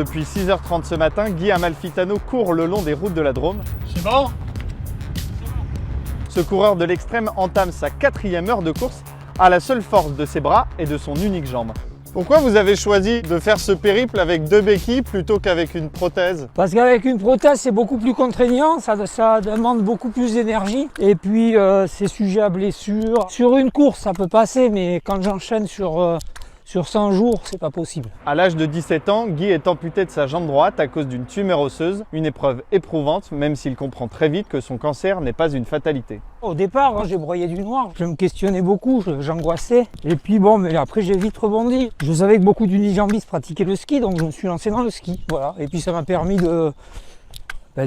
depuis 6h30 ce matin, Guy Amalfitano court le long des routes de la Drôme. C'est bon? Ce coureur de l'extrême entame sa 4e heure de course à la seule force de ses bras et de son unique jambe. Pourquoi vous avez choisi de faire ce périple avec 2 béquilles plutôt qu'avec une prothèse? Parce qu'avec une prothèse, c'est beaucoup plus contraignant, ça demande beaucoup plus d'énergie. Et puis, c'est sujet à blessure. Sur une course, ça peut passer, mais quand j'enchaîne sur 100 jours, c'est pas possible. À l'âge de 17 ans, Guy est amputé de sa jambe droite à cause d'une tumeur osseuse, une épreuve éprouvante, même s'il comprend très vite que son cancer n'est pas une fatalité. Au départ, j'ai broyé du noir, je me questionnais beaucoup, j'angoissais. Et puis bon, mais après j'ai vite rebondi. Je savais que beaucoup d'unijambistes pratiquaient le ski, donc je me suis lancé dans le ski. Voilà. Et puis ça m'a permis de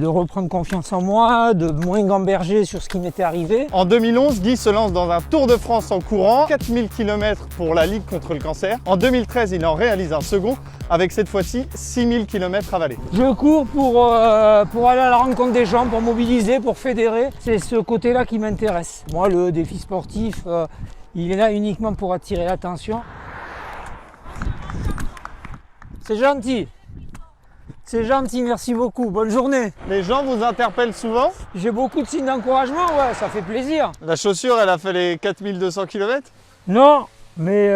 reprendre confiance en moi, de moins gamberger sur ce qui m'était arrivé. En 2011, Guy se lance dans un Tour de France en courant, 4000 km pour la Ligue contre le cancer. En 2013, il en réalise un second, avec cette fois-ci 6000 km avalés. Je cours pour aller à la rencontre des gens, pour mobiliser, pour fédérer. C'est ce côté-là qui m'intéresse. Moi, le défi sportif, il est là uniquement pour attirer l'attention. C'est gentil. C'est gentil, merci beaucoup. Bonne journée. Les gens vous interpellent souvent? J'ai beaucoup de signes d'encouragement, ouais, ça fait plaisir. La chaussure, elle a fait les 4200 km? Non, mais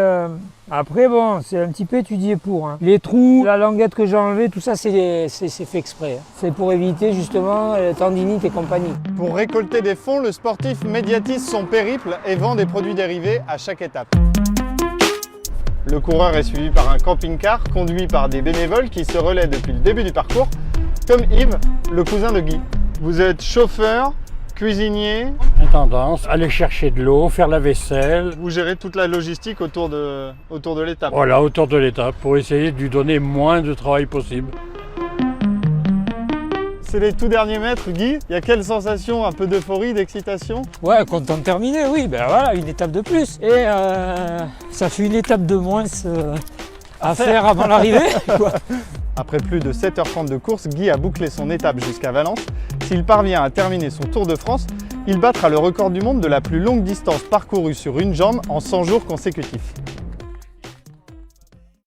après, bon, c'est un petit peu étudié pour. Hein. Les trous, la languette que j'ai enlevée, tout ça, c'est fait exprès. Hein. C'est pour éviter justement tendinite et compagnie. Pour récolter des fonds, le sportif médiatise son périple et vend des produits dérivés à chaque étape. Le coureur est suivi par un camping-car conduit par des bénévoles qui se relaient depuis le début du parcours, comme Yves, le cousin de Guy. Vous êtes chauffeur, cuisinier. Tendance, aller chercher de l'eau, faire la vaisselle. Vous gérez toute la logistique autour de l'étape. Voilà, autour de l'étape, pour essayer de lui donner moins de travail possible. C'est les tout derniers mètres, Guy. Il y a quelle sensation? Un peu d'euphorie, d'excitation? Ouais, content de terminer, oui. Ben voilà, une étape de plus. Et ça fait une étape de moins à faire avant l'arrivée. Après plus de 7h30 de course, Guy a bouclé son étape jusqu'à Valence. S'il parvient à terminer son Tour de France, il battra le record du monde de la plus longue distance parcourue sur une jambe en 100 jours consécutifs.